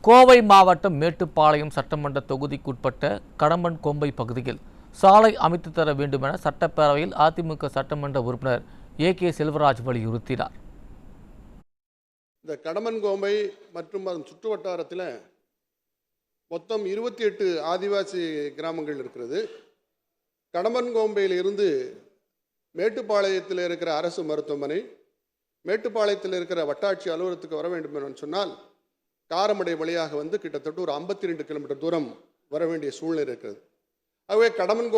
கோவை மாவட்டம் மேட்டுப்பாளையம் சட்டமன்ற தொகுதிக்குட்பட்ட கடம்பன் கொம்பை பகுதியில் சாலை அமைத்து தர வேண்டுமென சட்டப்பேரவையில் அதிமுக சட்டமன்ற உறுப்பினர் ஏ.கே. செல்வராஜ் வலியுறுத்தினார். இந்த கடம்பன் கோம்பை மற்றும் அதன் சுற்று வட்டாரத்தில் மொத்தம் 28 ஆதிவாசி கிராமங்கள் இருக்கிறது. கடம்பன் கோம்பையில் இருந்து மேட்டுப்பாளையத்தில் இருக்கிற அரசு மருத்துவமனை, மேட்டுப்பாளையத்தில் இருக்கிற வட்டாட்சி அலுவலகத்துக்கு வர வேண்டும் என்று சொன்னால் காரமடை வழியாக வந்து கிட்டத்தட்ட ஒரு 52 கிலோமீட்டர் தூரம் வர வேண்டிய சூழ்நிலை இருக்கிறது. ஆகவே கடம்பன்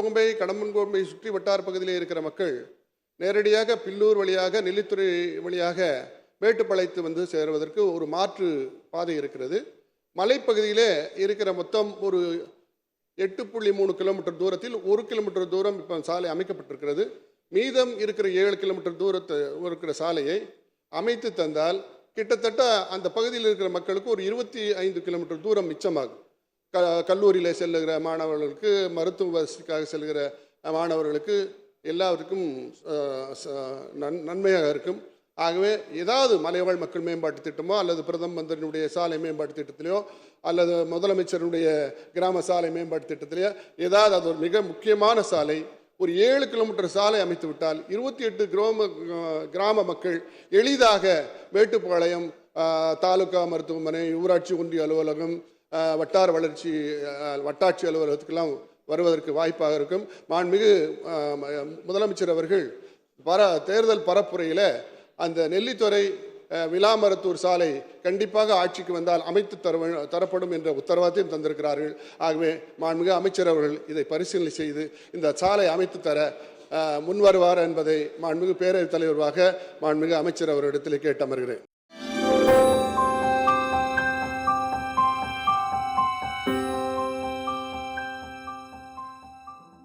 கோம்பை சுற்றி வட்டார பகுதியில் இருக்கிற மக்கள் நேரடியாக பில்லூர் வழியாக நெல்லித்துறை வழியாக மேட்டுப்பாளையத்து வந்து சேருவதற்கு ஒரு மாற்று பாதை இருக்கிறது. மலைப்பகுதியிலே இருக்கிற மொத்தம் ஒரு 8.3 கிலோமீட்டர் தூரத்தில் 1 கிலோமீட்டர் தூரம் இப்போ சாலை அமைக்கப்பட்டிருக்கிறது. மீதம் இருக்கிற 7 கிலோமீட்டர் தூரத்தை இருக்கிற சாலையை அமைத்து தந்தால் கிட்டத்தட்ட அந்த பகுதியில் இருக்கிற மக்களுக்கு ஒரு 25 கிலோமீட்டர் தூரம் மிச்சமாகும். கல்லூரியில் செல்லுகிற மாணவர்களுக்கு, மருத்துவ வசதிக்காக செல்கிற மாணவர்களுக்கு எல்லாருக்கும் நன்மையாக இருக்கும். ஆகவே ஏதாவது மலைவாழ் மக்கள் மேம்பாட்டு திட்டமோ அல்லது பிரதம மந்திரியினுடைய சாலை மேம்பாட்டு திட்டத்திலையோ அல்லது முதலமைச்சருடைய கிராம சாலை மேம்பாட்டு திட்டத்திலேயோ ஏதாவது அது ஒரு மிக முக்கியமான சாலை ஒரு 7 கிலோமீட்டர் சாலை அமைத்து விட்டால் 28 கிராம மக்கள் எளிதாக மேட்டுப்பாளையம் தாலுகா மருத்துவமனை, ஊராட்சி ஒன்றிய அலுவலகம், வட்டார வட்டாட்சி அலுவலகத்துக்கெல்லாம் வருவதற்கு வாய்ப்பாக இருக்கும். மாண்புமிகு முதலமைச்சர் அவர்கள் தேர்தல் பரப்புரையில் அந்த நெல்லித்துறை விலாமரத்தூர் சாலை கண்டிப்பாக ஆட்சிக்கு வந்தால் அமைத்து தரப்படும் என்ற உத்தரவாதத்தையும் தந்திருக்கிறார்கள். ஆகவே மாண்புமிகு அமைச்சர் அவர்கள் இதை பரிசீலனை செய்து இந்த சாலை அமைத்து தர முன்வருவார் என்பதை மாண்புமிகு பேரவைத் தலைவராக மாண்புமிகு அமைச்சர் அவரிடத்தில் கேட்டு அமர்கிறேன்.